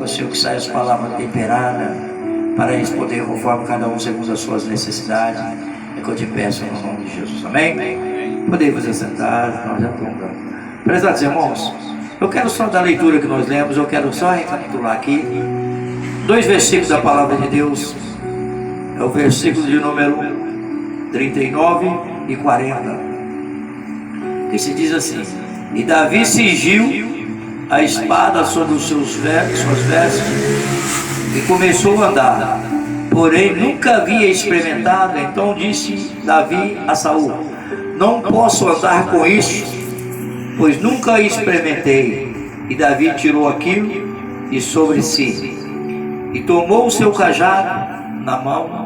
Senhor, que saia as palavras temperadas para responder conforme cada um segundo as suas necessidades. É que eu te peço no nome de Jesus. Amém? Podemos assentar, nós já estamos dando. Prezados irmãos, eu quero só da leitura que nós lemos, eu quero só recapitular aqui 2 versículos da palavra de Deus. É o versículo de número 39 e 40, que se diz assim: E Davi cingiu a espada sobre os suas vestes e começou a andar, porém nunca havia experimentado. Então disse Davi a Saul: Não posso andar com isso, pois nunca experimentei. E Davi tirou aquilo de sobre si e tomou o seu cajado na mão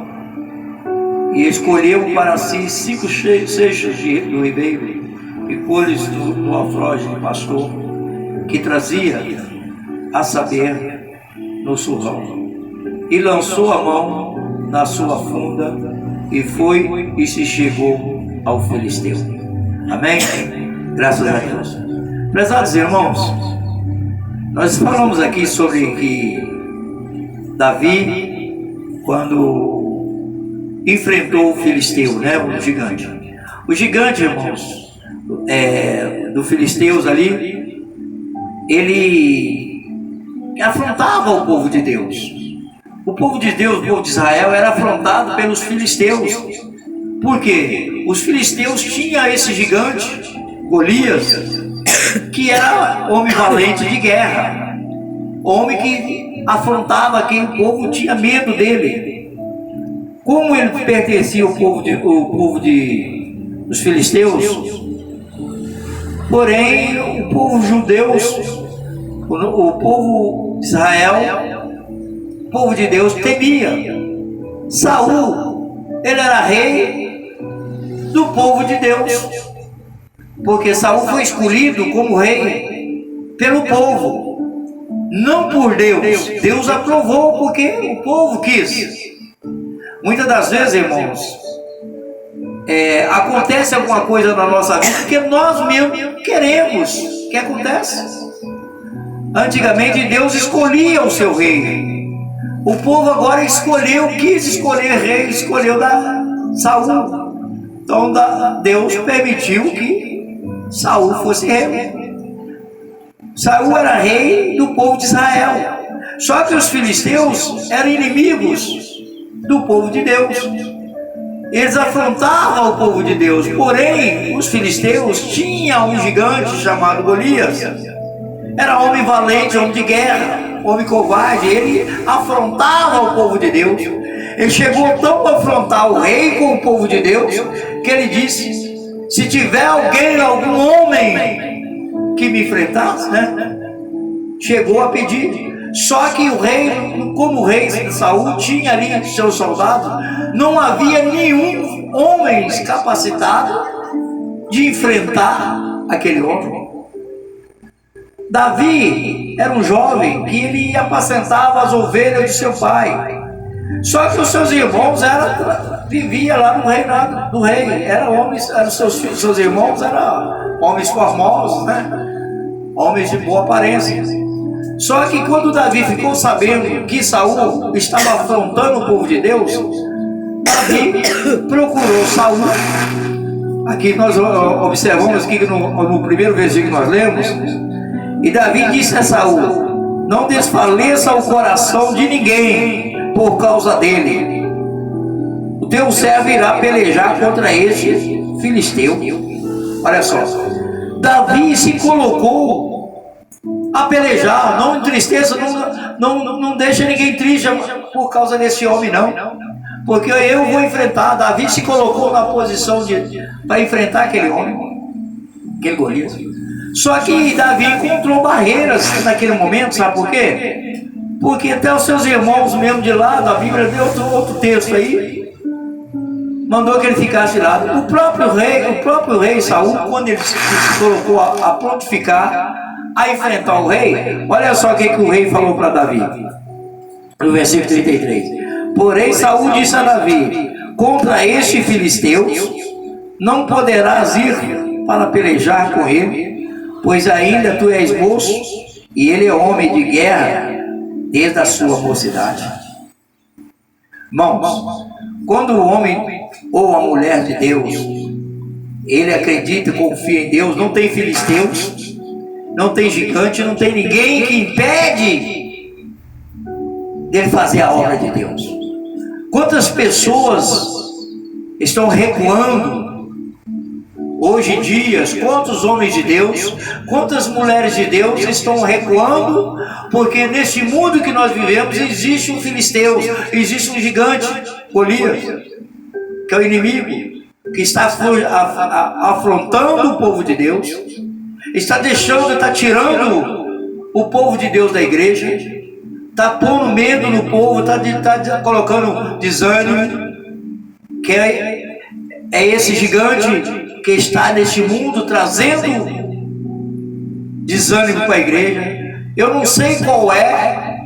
e escolheu para si 5 seixos do ribeiro e pôs-lhes no alforje de pastor que trazia, a saber, no surrão, e lançou a mão na sua funda e foi e se chegou ao filisteu. Amém? Graças a Deus. Prezados irmãos, nós falamos aqui sobre que Davi, quando enfrentou o filisteu, né, o gigante. O gigante, irmãos, do filisteus ali, ele afrontava o povo de Deus. O povo de Deus, o povo de Israel, era afrontado pelos filisteus. Por quê? Os filisteus tinham esse gigante, Golias, que era homem valente de guerra, homem que afrontava quem o povo tinha medo dele. Como ele pertencia ao povo dos filisteus, porém o povo judeu, o povo de Israel, o povo de Deus temia. Saul, ele era rei do povo de Deus, porque Saul foi escolhido como rei pelo povo, não por Deus. Deus aprovou porque o povo quis. Muitas das vezes, irmãos, acontece alguma coisa na nossa vida porque nós mesmos queremos que aconteça. Antigamente Deus escolhia o seu rei. O povo agora quis escolher rei, escolheu Saul. Então Deus permitiu que Saul fosse rei. Saul era rei do povo de Israel. Só que os filisteus eram inimigos do povo de Deus. Eles afrontavam o povo de Deus. Porém, os filisteus tinham um gigante chamado Golias. Era homem valente, homem de guerra, homem covarde. Ele afrontava o povo de Deus. Ele chegou tão a afrontar o rei com o povo de Deus, que ele disse: se tiver algum homem que me enfrentasse, né? Chegou a pedir. Só que o rei, como o rei de Saul tinha ali seus soldados, não havia nenhum homem capacitado de enfrentar aquele homem. Davi era um jovem que ele apacentava as ovelhas de seu pai. Só que os seus irmãos viviam lá no reinado do rei. Seus irmãos eram homens formosos, né? Homens de boa aparência. Só que quando Davi ficou sabendo que Saul estava afrontando o povo de Deus, Davi procurou Saul. Aqui nós observamos aqui no primeiro versículo que nós lemos. E Davi disse a Saul: não desfaleça o coração de ninguém por causa dele. O teu servo irá pelejar contra este filisteu. Olha só, Davi se colocou a pelejar. Não entristeça, não deixa ninguém triste por causa desse homem, não, porque eu vou enfrentar. Davi se colocou na posição para enfrentar aquele homem, aquele Golias. Só que Davi encontrou barreiras naquele momento, sabe por quê? Porque até os seus irmãos mesmo de lado, a Bíblia deu outro texto aí, mandou que ele ficasse de lado. O próprio rei Saul, quando ele se colocou a prontificar a enfrentar o rei, olha só o que o rei falou para Davi, no versículo 33. Porém Saul disse a Davi: contra este filisteu não poderás ir para pelejar com ele, pois ainda tu és moço e ele é homem de guerra. desde a sua mocidade. Irmãos, quando o homem ou a mulher de Deus, ele acredita e confia em Deus, não tem filisteus, não tem gigante, não tem ninguém que impede dele fazer a obra de Deus. Quantas pessoas estão recuando hoje em dia? Quantos homens de Deus, quantas mulheres de Deus estão recuando? Porque neste mundo que nós vivemos existe um filisteu, existe um gigante, Golias, que é o inimigo, que está afrontando o povo de Deus, está tirando o povo de Deus da igreja, está pondo medo no povo, está colocando desânimo, que é esse gigante que está neste mundo trazendo desânimo para a igreja. Eu não sei qual é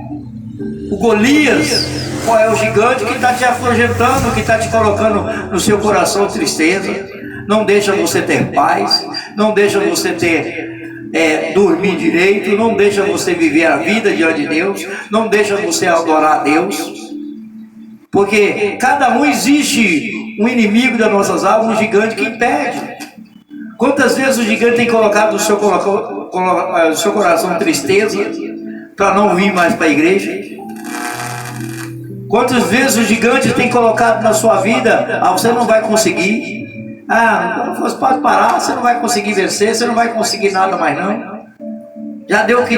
o Golias, qual é o gigante que está te afugentando, que está te colocando no seu coração tristeza, não deixa você ter paz, não deixa você dormir direito, não deixa você viver a vida diante de Deus, não deixa você adorar a Deus, porque cada um existe um inimigo das nossas almas, um gigante que impede. Quantas vezes o gigante tem colocado no seu coração tristeza para não vir mais para a igreja? Quantas vezes o gigante tem colocado na sua vida, você não vai conseguir, você pode parar, você não vai conseguir vencer, você não vai conseguir nada mais não, já deu o que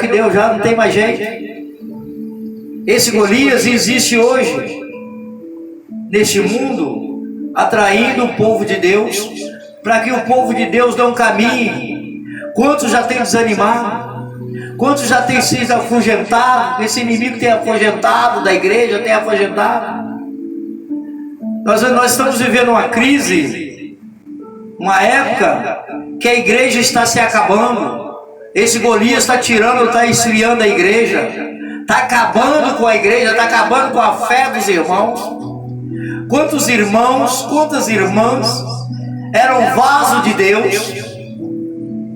deu, já não tem mais jeito. Esse Golias existe hoje neste mundo, atraindo o povo de Deus, para que o povo de Deus não caminhe. Quantos já tem desanimado? Quantos já tem sido afugentado? Esse inimigo tem afugentado da igreja, tem afugentado. Nós estamos vivendo uma crise, uma época que a igreja está se acabando. Esse Golias está tirando, está esfriando a igreja, está acabando com a igreja, está acabando com a fé dos irmãos. Quantos irmãos, quantas irmãs eram vasos de Deus,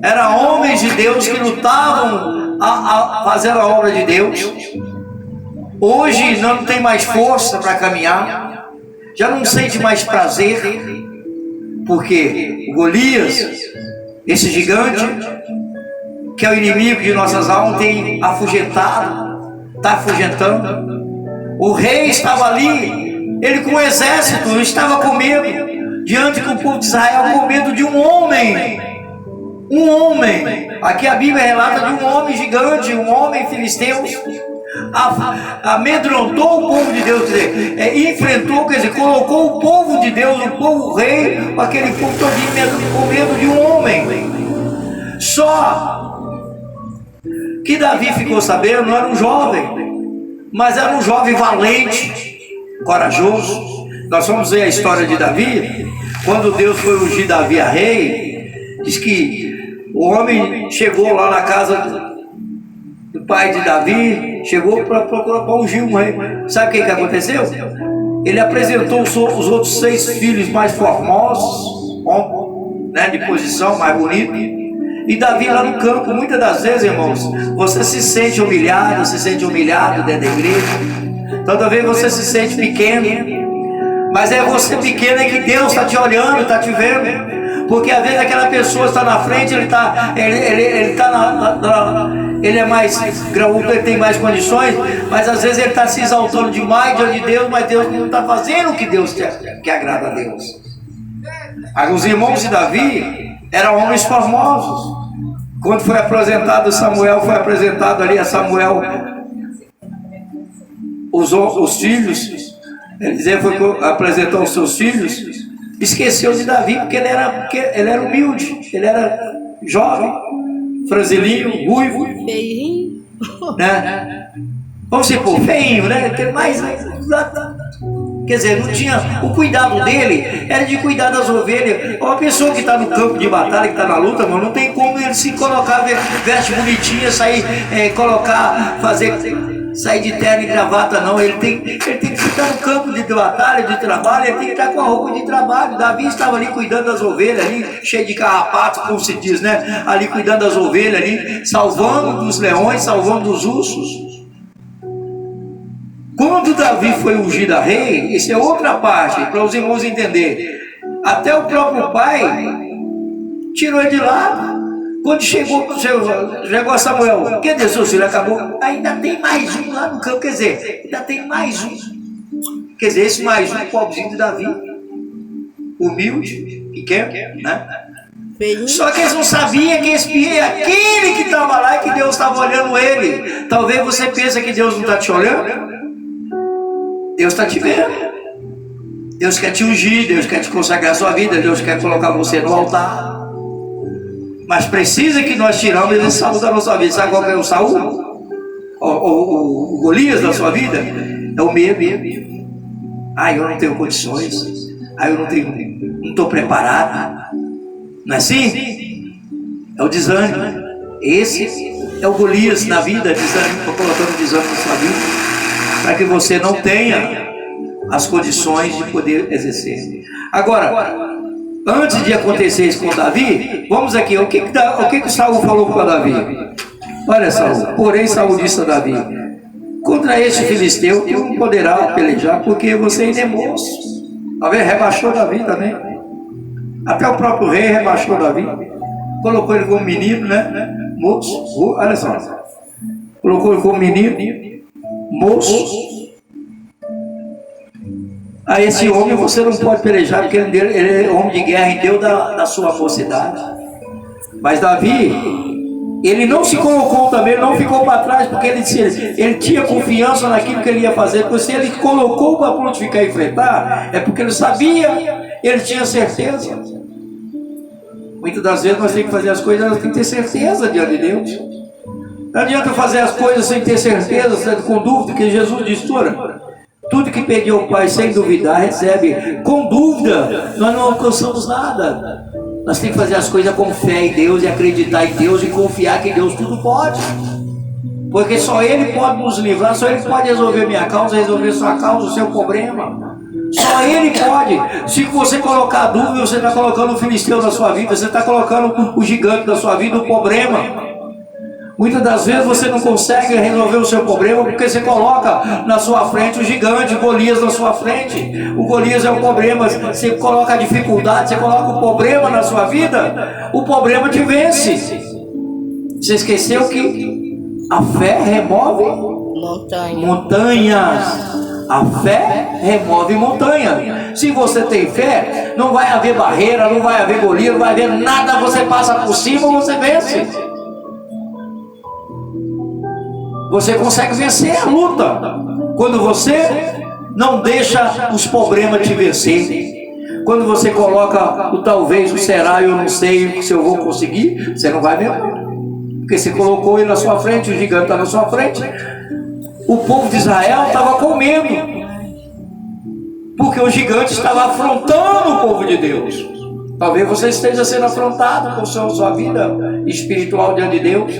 eram homens de Deus que lutavam a fazer a obra de Deus, hoje não tem mais força para caminhar, já não sente mais prazer, porque o Golias, esse gigante, que é o inimigo de nossas almas, tem afugentado, está afugentando. O rei estava ali, ele com o exército, estava com medo, diante do povo de Israel, com medo de um homem. Um homem, aqui a Bíblia relata de um homem gigante, um homem filisteu, amedrontou o povo de Deus, quer dizer, enfrentou, quer dizer, colocou o povo de Deus, o povo rei, aquele povo todinho com medo de um homem. Só que Davi ficou sabendo, não era um jovem, mas era um jovem valente, corajoso. Nós vamos ver a história de Davi, quando Deus foi ungir Davi a rei, diz que o homem chegou lá na casa do pai de Davi, chegou para procurar para ungir um rei. Sabe o que aconteceu? Ele apresentou os outros 6 filhos mais formosos, né, de posição, mais bonitos. E Davi lá no campo, muitas das vezes, irmãos, você se sente humilhado dentro da igreja. Toda vez você se sente pequeno, mas é você pequeno é que Deus está te olhando, está te vendo. Porque às vezes aquela pessoa está na frente, ele é mais graúdo, ele tem mais condições, mas às vezes ele está se exaltando demais diante de Deus, mas Deus não está fazendo o que Deus quer, que agrada a Deus. Os irmãos de Davi eram homens famosos. Quando foi apresentado Samuel, foi apresentado ali a Samuel os filhos, ele foi apresentar os seus filhos. Esqueceu de Davi porque ele era humilde, ele era jovem, franzilinho, ruivo, feinho, né? Vamos supor, feinho, né? Quer dizer, não tinha o cuidado dele, era de cuidar das ovelhas. Uma pessoa que está no campo de batalha, que está na luta, mano, não tem como ele se colocar, veste bonitinha, sair, sair de terno e gravata, não. Ele tem que estar no campo de batalha, de trabalho, ele tem que estar com a roupa de trabalho. Davi estava ali cuidando das ovelhas, ali, cheio de carrapatos, como se diz, né? Ali cuidando das ovelhas, ali, salvando dos leões, salvando dos ursos. Quando Davi foi ungido a rei, isso é outra parte, para os irmãos entenderem. Até o próprio pai tirou ele de lá. Quando chegou a Samuel, quer dizer, seu filho acabou? Ainda tem mais um lá no campo, quer dizer, ainda tem mais um. Quer dizer, esse mais um, pobrezinho de Davi, humilde, pequeno, né? Só que eles não sabiam que esse é aquele que estava lá e que Deus estava olhando ele. Talvez você pense que Deus não está te olhando. Deus está te vendo. Deus quer te ungir, Deus quer te consagrar a sua vida, Deus quer colocar você no altar. Mas precisa que nós tiramos esse Saul da nossa vida. Sabe qual é o Saul? O Golias da sua vida? É o medo. Eu não tenho condições. Eu não estou preparado. Não é assim? É o desânimo. Esse é o Golias na vida. Desânimo, estou colocando desânimo na sua vida, para que você não tenha as condições de poder exercer. Agora, antes de acontecer isso com Davi, vamos aqui, o que Saul falou para Davi? Olha, Saul, porém Saul disse a Davi: contra este filisteu tu não poderá pelejar, porque você ainda é moço. Talvez rebaixou Davi também. Até o próprio rei rebaixou Davi. Colocou ele como menino, né? Moço, olha só. Colocou ele como menino, moço. A esse homem você não pode pelejar, porque ele é homem de guerra em Deus da sua mocidade. Mas Davi, ele não se colocou também, ele não ficou para trás, porque ele tinha confiança naquilo que ele ia fazer. Porque se ele colocou para prontificar e enfrentar, é porque ele sabia, ele tinha certeza. Muitas das vezes nós temos que fazer as coisas, nós temos que ter certeza diante de Deus. Não adianta fazer as coisas sem ter certeza, com dúvida, que Jesus disse: tudo que pediu ao Pai sem duvidar, recebe. Com dúvida, nós não alcançamos nada. Nós temos que fazer as coisas com fé em Deus, e acreditar em Deus, e confiar que Deus tudo pode. Porque só Ele pode nos livrar, só Ele pode resolver minha causa, resolver sua causa, o seu problema. Só Ele pode. Se você colocar dúvida, você está colocando o filisteu na sua vida, você está colocando o gigante na sua vida, o problema. Muitas das vezes você não consegue resolver o seu problema porque você coloca na sua frente o gigante, o Golias na sua frente. O Golias é o problema. Você coloca a dificuldade, você coloca o problema na sua vida, o problema te vence. Você esqueceu que a fé remove montanhas. A fé remove montanha. Se você tem fé, não vai haver barreira, não vai haver Golias, não vai haver nada. Você passa por cima, você vence. Você consegue vencer a luta quando você não deixa os problemas te vencer. Quando você coloca o talvez, o será, eu não sei se eu vou conseguir, você não vai mesmo. Porque você colocou ele na sua frente, o gigante está na sua frente. O povo de Israel estava com medo, porque o gigante estava afrontando o povo de Deus. Talvez você esteja sendo afrontado com sua vida espiritual diante de Deus.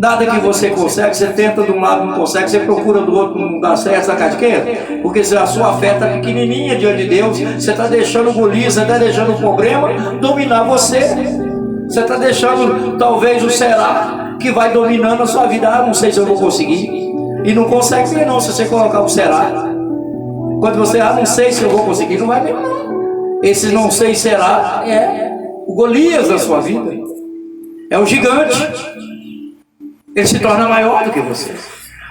Nada que você consegue, você tenta de um lado, não consegue, você procura do outro, não dá certo, sabe de quê? Porque se a sua fé está pequenininha diante de Deus, você está deixando o Golias, você está deixando o problema dominar você. Você está deixando talvez o será que vai dominando a sua vida. Não sei se eu vou conseguir. E não consegue ver não, se você colocar o será. Quando você, não sei se eu vou conseguir, não vai ver não. Esse não sei será é o Golias da sua vida. É o gigante. Ele se torna maior do que você.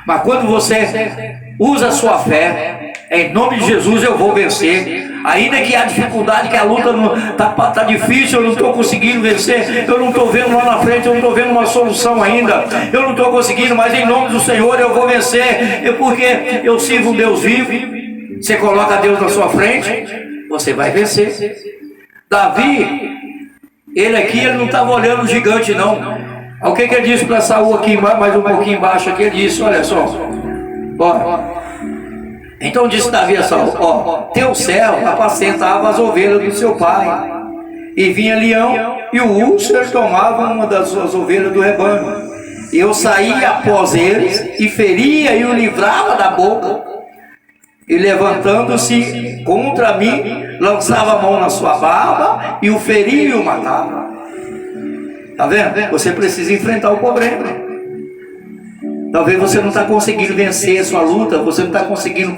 Mas quando você usa a sua fé, em nome de Jesus eu vou vencer. Ainda que há dificuldade, que a luta está difícil, eu não estou conseguindo vencer, eu não estou vendo lá na frente, eu não estou vendo uma solução ainda, eu não estou conseguindo, mas em nome do Senhor eu vou vencer, porque eu sirvo um Deus vivo. Você coloca Deus na sua frente, você vai vencer. Davi, ele não estava olhando o gigante não. O que ele disse para Saul aqui, mais um pouquinho embaixo aqui, ele disse, olha só, então disse Davi a Saul, teu servo apacentava as ovelhas do seu pai, e vinha leão, e o urso tomava uma das suas ovelhas do rebanho, e eu saía após eles, e feria e o livrava da boca, e levantando-se contra mim, lançava a mão na sua barba, e o feria e o matava. Está vendo? Você precisa enfrentar o problema. Talvez você não está conseguindo vencer a sua luta, você não está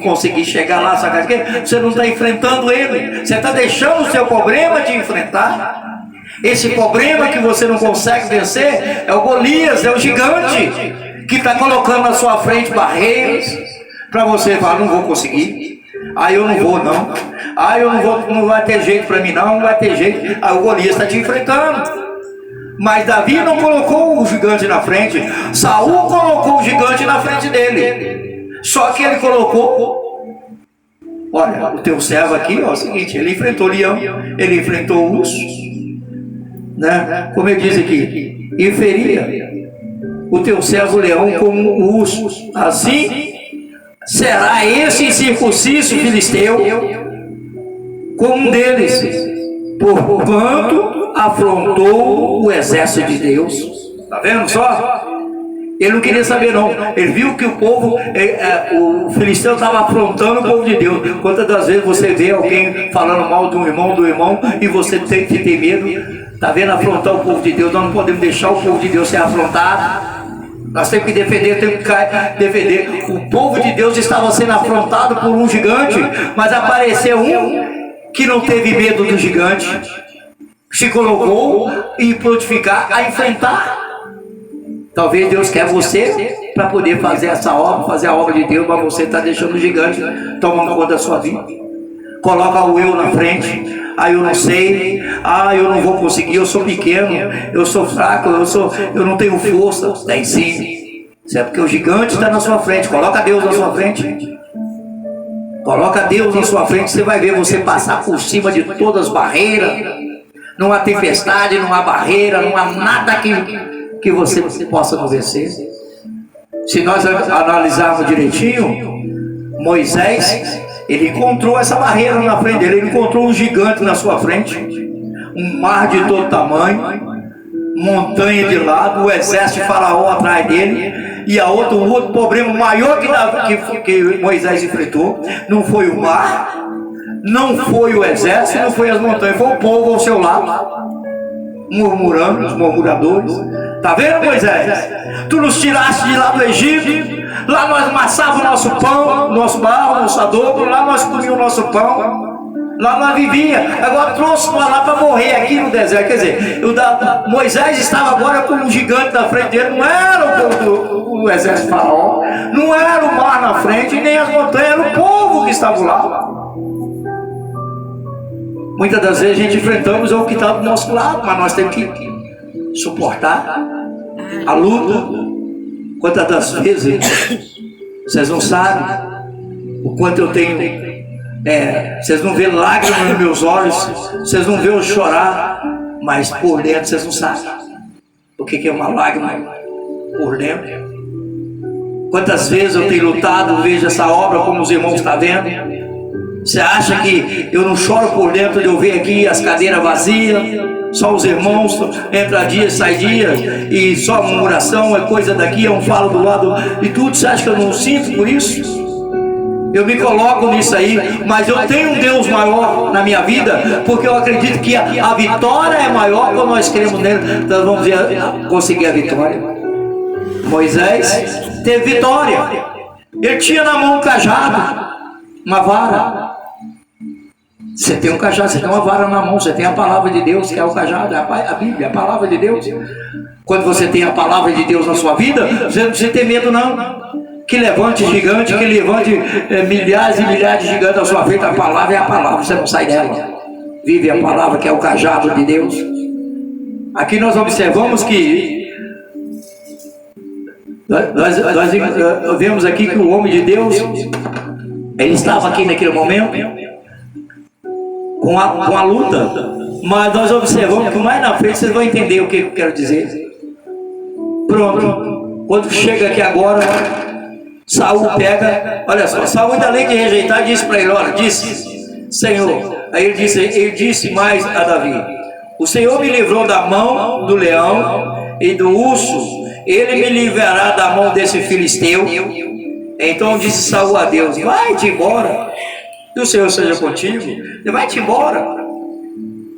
conseguir chegar lá, sabe o quê? Você não está enfrentando ele, você está deixando o seu problema de enfrentar. Esse problema que você não consegue vencer é o Golias, é o gigante que está colocando na sua frente barreiras para você falar, não vou conseguir, eu não vou não, eu não vou, não vai ter jeito para mim não vai ter jeito. Aí o Golias está te enfrentando. Mas Davi não colocou o gigante na frente, Saul colocou o gigante na frente dele. Só que ele colocou, olha, o teu servo aqui, é o seguinte, ele enfrentou o leão, ele enfrentou o urso, né? Como ele diz aqui, e feria o teu servo leão como o urso, assim será esse incircunciso filisteu como um deles, porquanto afrontou o exército de Deus. Está vendo só? Ele não queria saber não, ele viu que o povo, o filisteu estava afrontando o povo de Deus. Quantas das vezes você vê alguém falando mal do irmão, e você tem que ter medo? Está vendo, afrontar o povo de Deus? Nós não podemos deixar o povo de Deus ser afrontado. Nós temos que defender, defender. O povo de Deus estava sendo afrontado por um gigante, mas apareceu um que não teve medo do gigante, se colocou e prontificar a enfrentar. Talvez Deus quer você para poder fazer essa obra, fazer a obra de Deus, mas você está deixando o gigante tomando conta da sua vida. Coloca o eu na frente. Eu não sei, eu não vou conseguir, eu sou pequeno, eu sou fraco, eu não tenho força. Tem sim, certo? Porque o gigante está na sua frente. Coloca Deus na sua frente. Coloca Deus na sua frente, você vai ver você passar por cima de todas as barreiras. Não há tempestade, não há barreira, não há nada que você possa não vencer. Se nós analisarmos direitinho, Moisés, ele encontrou essa barreira na frente dele, ele encontrou um gigante na sua frente, um mar de todo tamanho, montanha de lado, o exército de Faraó atrás dele, e um outro problema maior que Moisés enfrentou, não foi o mar, não foi o exército, não foi as montanhas, foi o povo ao seu lado, murmurando, os murmuradores. Está vendo, Moisés? Tu nos tiraste de lá do Egito, lá nós amassávamos o nosso pão, nosso barro, nosso adobo, lá nós comíamos o nosso pão, lá nós vivíamos, agora trouxe nós lá para morrer aqui no deserto. Quer dizer, Moisés estava agora com um gigante na frente dele, não era o povo do exército de Faraó, não era o mar na frente, nem as montanhas, era o povo que estava lá. Muitas das vezes a gente enfrentamos o que está do nosso lado, mas nós temos que suportar a luta. Quantas das vezes vocês não sabem o quanto eu tenho, vocês não vê lágrimas nos meus olhos, vocês não vê eu chorar, mas por dentro vocês não sabem o que é uma lágrima por dentro. Quantas vezes eu tenho lutado, vejo essa obra como os irmãos estão vendo. Você acha que eu não choro por dentro de eu ver aqui as cadeiras vazias, só os irmãos, entra dia, sai dia, e só murmuração, é coisa daqui, um falo do lado e tudo? Você acha que eu não sinto por isso? Eu me coloco nisso aí, mas eu tenho um Deus maior na minha vida, porque eu acredito que a vitória é maior quando nós cremos nele, nós vamos conseguir a vitória. Moisés teve vitória, ele tinha na mão um cajado, uma vara. Você tem um cajado, você tem uma vara na mão, você tem a palavra de Deus, que é o cajado, a Bíblia, a palavra de Deus. Quando você tem a palavra de Deus na sua vida, você não precisa ter medo não, que levante gigante, que levante milhares e milhares de gigantes à sua frente. A palavra é a palavra, você não sai dela. Vive a palavra, que é o cajado de Deus. Aqui nós observamos que nós vemos aqui que o homem de Deus, ele estava aqui naquele momento com a luta, mas nós observamos que mais na frente vocês vão entender o que eu quero dizer. Pronto, quando chega aqui agora, Saul pega, olha só, Saul, além de rejeitar, disse para ele, olha, disse, Senhor, aí ele disse mais a Davi, o Senhor me livrou da mão do leão e do urso, ele me livrará da mão desse filisteu. Então disse Saul a Deus, vai-te embora, e o Senhor seja contigo, vai-te embora.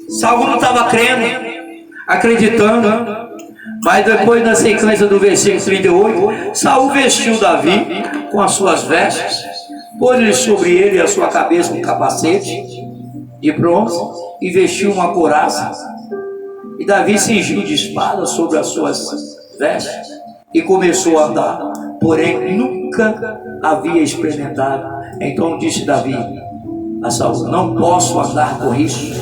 Saul não estava crendo, acreditando, Mas depois, na sequência do versículo 38, Saul vestiu Davi com as suas vestes, pôs-lhe sobre ele a sua cabeça um capacete de bronze e vestiu uma couraça. E Davi cingiu de espada sobre as suas vestes e começou a andar, porém nunca havia experimentado. Então disse Davi a Saul: não posso andar com isso,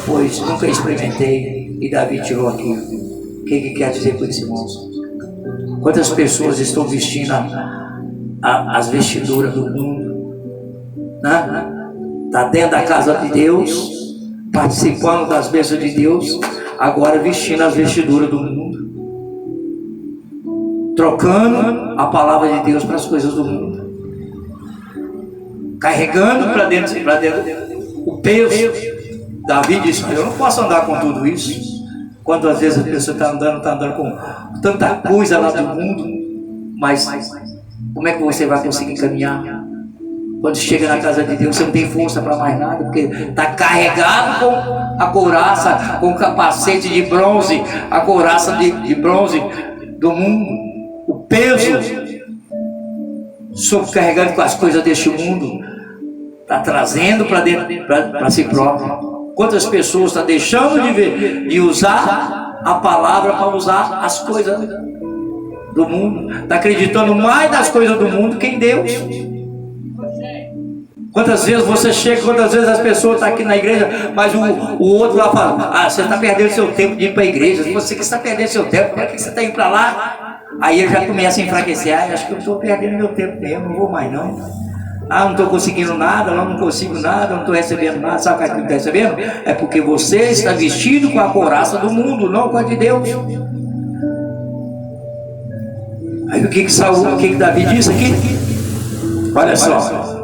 pois nunca experimentei. E Davi tirou aquilo. O que quer dizer com isso, irmãos? Quantas pessoas estão vestindo as vestiduras do mundo, né? Está dentro da casa de Deus, participando das bênçãos de Deus, agora vestindo as vestiduras do mundo, trocando a palavra de Deus para as coisas do mundo, carregando para dentro o peso. Davi disse: eu não posso andar com tudo isso. Quantas vezes a pessoa está andando com tanta coisa lá do mundo, mas como é que você vai conseguir caminhar? Quando chega na casa de Deus, você não tem força para mais nada, porque está carregado com a couraça, com o capacete de bronze, a couraça de bronze do mundo, o peso, sobrecarregado com as coisas deste mundo, está trazendo para dentro, para si próprio. Quantas pessoas estão deixando de usar a palavra para usar as coisas do mundo? Está acreditando mais nas coisas do mundo que em Deus. Quantas vezes você chega, quantas vezes as pessoas estão aqui na igreja, mas o outro lá fala: ah, você está perdendo seu tempo de ir para a igreja. Você que está perdendo seu tempo, para que você está indo para lá? Aí ele já começa a enfraquecer: ah, acho que eu estou perdendo meu tempo mesmo, não vou mais não. Ah, não estou conseguindo nada, não consigo nada, não estou recebendo nada. Sabe o que está recebendo? É porque você está vestido com a couraça do mundo, não com a de Deus. Aí o que Davi disse aqui? Olha só.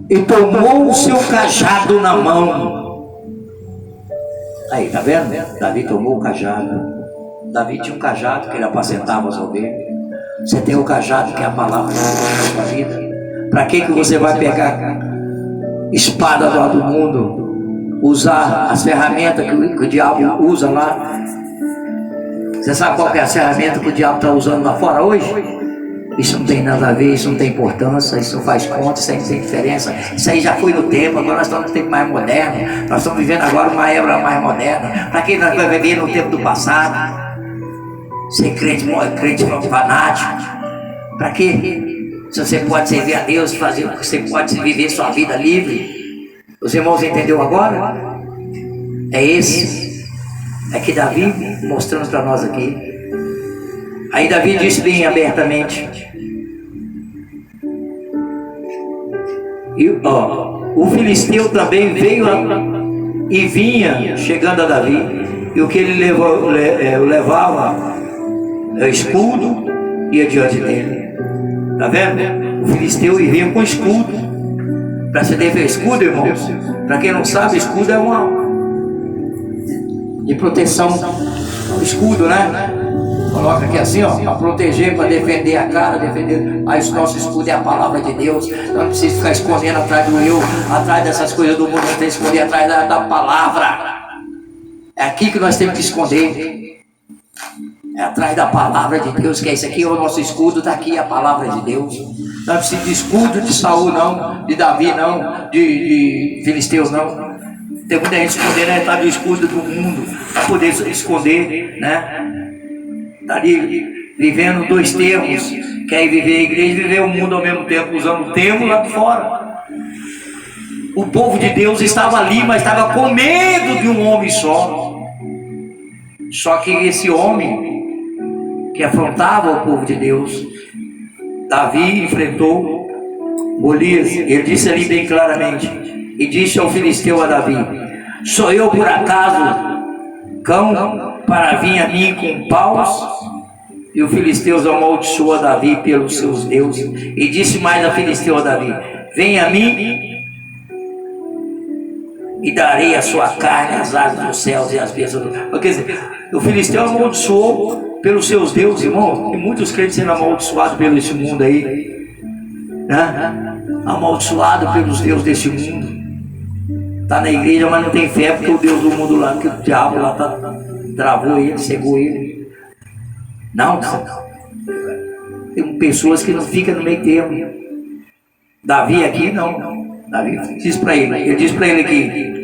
E tomou o seu cajado na mão. Aí, tá vendo? Davi tomou o cajado. Davi tinha um cajado que ele apacentava as ovelhas. Você tem o cajado que é a palavra de Deus na sua vida. Para que você vai pegar espada lá do mundo, usar as ferramentas que o diabo usa lá? Você sabe qual que é a ferramenta que o diabo está usando lá fora hoje? Isso não tem nada a ver, isso não tem importância, isso não faz conta, isso aí não tem diferença. Isso aí já foi no tempo, agora nós estamos no tempo mais moderno. Nós estamos vivendo agora uma era mais moderna. Para quem nós vamos viver no tempo do passado? Ser crente fanático. Para quê? Se você pode servir a Deus, você pode viver sua vida livre. Os irmãos entenderam agora? É esse. É que Davi mostrando para nós aqui. Aí Davi disse bem abertamente. E o filisteu também veio e vinha chegando a Davi. E o que ele levava escudo, ia diante dele. Tá vendo? O filisteu ia vir com escudo. Para se defender, escudo, irmãos, para quem não sabe, escudo é uma de proteção. Escudo, né? Coloca aqui assim, ó, para proteger, para defender a cara, defender. Aí o nosso escudo é a palavra de Deus. Não precisa ficar escondendo atrás do eu, atrás dessas coisas do mundo. Não tem que esconder atrás da palavra. É aqui que nós temos que esconder. É atrás da palavra de Deus, que é isso aqui, é o nosso escudo, está aqui a palavra de Deus. Não precisa de escudo de Saul não, de Davi não, de Filisteus não. Tem muita gente escondendo, né? Está do escudo do mundo, para poder esconder, né? Está ali vivendo dois termos, quer viver a igreja e viver o mundo ao mesmo tempo, usando o termo lá de fora. O povo de Deus estava ali, mas estava com medo de um homem só. Só que esse homem que afrontava o povo de Deus, Davi enfrentou Golias. Ele disse ali bem claramente, e disse ao filisteu a Davi: sou eu por acaso cão para vir a mim com paus? E o filisteu amaldiçoou a Davi pelos seus deuses. E disse mais a filisteu a Davi: vem a mim e darei a sua carne, as aves dos céus e as bênçãos do... Quer dizer, o filisteu amaldiçoou pelos seus deuses, irmão. E muitos crentes sendo amaldiçoados pelo esse mundo aí, né? Amaldiçoado pelos deuses desse mundo. Está na igreja, mas não tem fé, porque o Deus do mundo lá, que o diabo lá está travou ele, cegou ele. Não. Tem pessoas que não ficam no meio termo. Davi aqui não. Davi diz para ele aqui.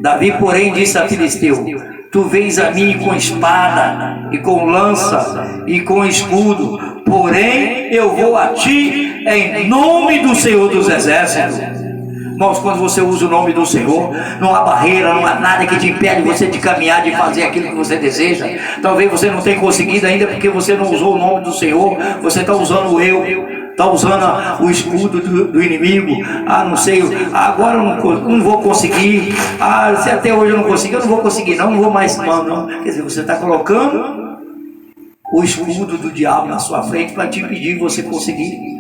Davi, porém, disse a Filisteu: tu vens a mim com espada, e com lança, e com escudo, porém eu vou a ti em nome do Senhor dos Exércitos. Irmãos, quando você usa o nome do Senhor, não há barreira, não há nada que te impede você de caminhar, de fazer aquilo que você deseja. Talvez você não tenha conseguido ainda porque você não usou o nome do Senhor, você está usando o eu, está usando o escudo do inimigo. Não sei, agora eu não vou conseguir, se até hoje eu não consegui, eu não vou conseguir, não vou mais, não. Quer dizer, você está colocando o escudo do diabo na sua frente para te impedir de você conseguir.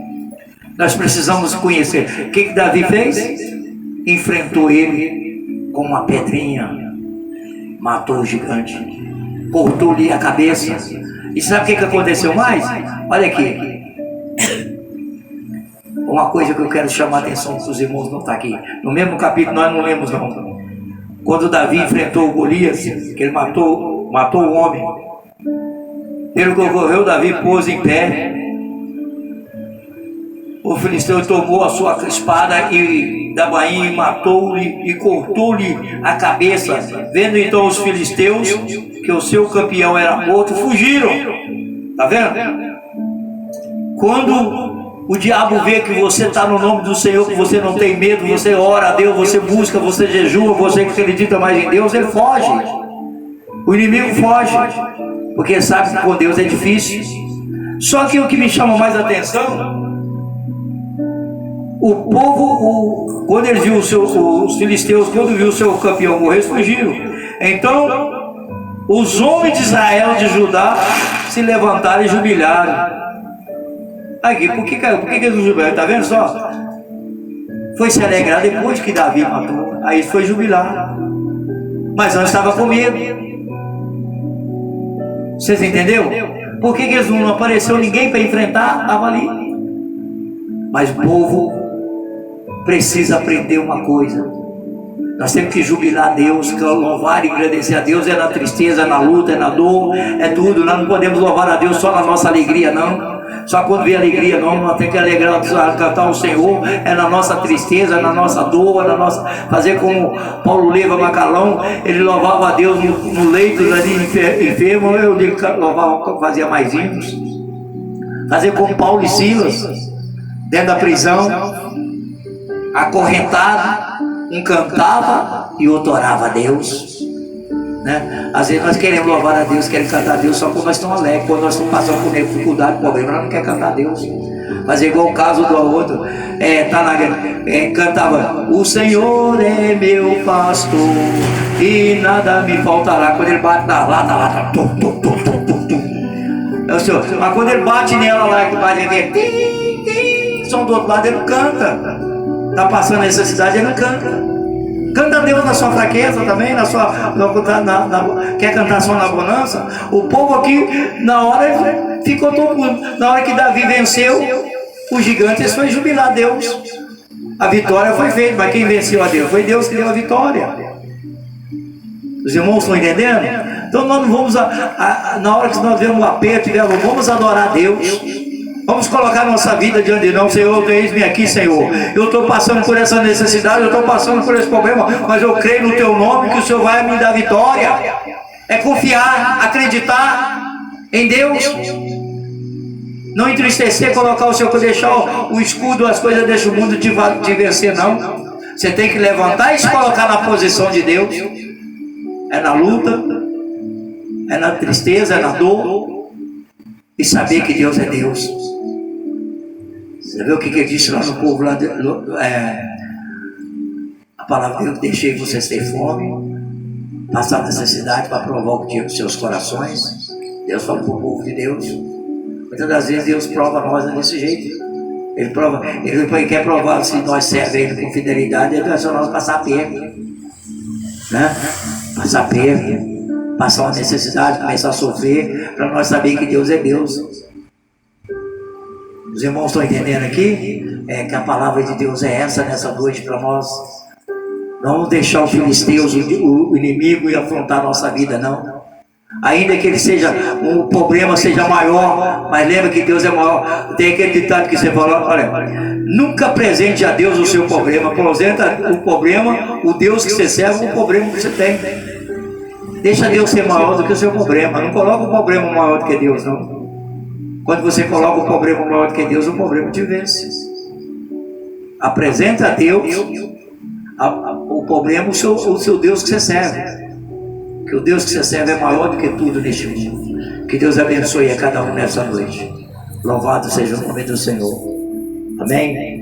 Nós precisamos conhecer. O que Davi fez? Enfrentou ele com uma pedrinha, matou o gigante, cortou-lhe a cabeça. E sabe o que aconteceu mais? Olha aqui. Uma coisa que eu quero chamar a atenção para os irmãos não estão aqui. No mesmo capítulo nós não lemos não. Quando Davi enfrentou o Golias, que ele matou o homem, pelo que ocorreu, Davi pôs em pé. O filisteu tomou a sua espada da bainha e matou-lhe e cortou-lhe a cabeça. Vendo então os filisteus que o seu campeão era morto, fugiram. Está vendo? Quando o diabo vê que você está no nome do Senhor, que você não tem medo, você ora a Deus, você busca, você jejua, você acredita mais em Deus, ele foge. O inimigo foge, porque sabe que com Deus é difícil. Só que o que me chama mais atenção, o povo, quando eles viram os filisteus, quando viu o seu campeão morrer, fugiram. Então, os homens de Israel, de Judá, se levantaram e jubilaram. Aqui, por que eles jubilaram? Está vendo só? Foi se alegrar depois que Davi matou. Aí foi jubilar. Mas antes estava com medo. Vocês entenderam? Por que eles não apareceu ninguém para enfrentar? Estava ali. Mas o povo precisa aprender uma coisa. Nós temos que jubilar a Deus, louvar e agradecer a Deus. É na tristeza, é na luta, é na dor, é tudo. Nós não podemos louvar a Deus só na nossa alegria, não. Só quando vem alegria, não. Nós temos que alegrar, cantar o Senhor. É na nossa tristeza, é na nossa dor, é na nossa... Fazer como Paulo Leva Macalão, ele louvava a Deus no leito ali enfermo. Eu louvava, fazia mais hinos. Fazer como Paulo e Silas, dentro da prisão, acorrentado, um cantava e outro orava a Deus, né? Às vezes nós queremos louvar a Deus, queremos cantar a Deus só quando nós estamos alegres, quando nós estamos passando por dificuldade, problema, nós não queremos cantar a Deus. Mas é igual o caso do outro, cantava: o Senhor é meu pastor e nada me faltará. Quando ele bate na lata, mas quando ele bate nela lá, que bate aqui, som do outro lado, ele não canta. Está passando necessidade, ele não canta. Canta a Deus na sua fraqueza também, quer cantar só na bonança. O povo aqui, na hora, ficou todo mundo. Na hora que Davi venceu o gigante, eles foi jubilar a Deus. A vitória foi feita, mas quem venceu a Deus? Foi Deus que deu a vitória. Os irmãos estão entendendo? Então nós não vamos, na hora que nós vemos um aperto, vamos adorar a Deus. Vamos colocar nossa vida diante de nós. Senhor, eis-me aqui, Senhor. Eu estou passando por essa necessidade, eu estou passando por esse problema, mas eu creio no Teu nome que o Senhor vai me dar vitória. É confiar, acreditar em Deus. Não entristecer, colocar o Senhor, deixar o escudo, as coisas deste mundo te vencer, não. Você tem que levantar e se colocar na posição de Deus. É na luta, é na tristeza, é na dor. E saber que Deus é Deus. Você viu o que ele disse lá no povo? A palavra de Deus: deixei vocês ter fome, passar necessidade para provar o que tinha nos seus corações. Deus fala para o povo de Deus. Muitas das vezes Deus prova nós desse jeito. Ele quer provar se nós servemos Ele com fidelidade. Ele quer só nós passar perto, né? Passar perto, passar uma necessidade, começar a sofrer, para nós saber que Deus é Deus. Os irmãos estão entendendo aqui? Que a palavra de Deus é essa nessa noite para nós. Não vamos deixar os filisteus, o inimigo, e afrontar a nossa vida, não. Ainda que ele seja, o problema seja maior, mas lembra que Deus é maior. Tem aquele ditado que você falou, olha, nunca apresente a Deus o seu problema, apresenta o problema, o Deus que você serve, o problema que você tem. Deixa Deus ser maior do que o seu problema. Não coloca o problema maior do que Deus, não. Quando você coloca o problema maior do que Deus, o problema te vence. Apresenta a Deus o problema, o seu Deus que você serve. Que o Deus que você serve é maior do que tudo neste mundo. Que Deus abençoe a cada um nessa noite. Louvado seja o nome do Senhor. Amém?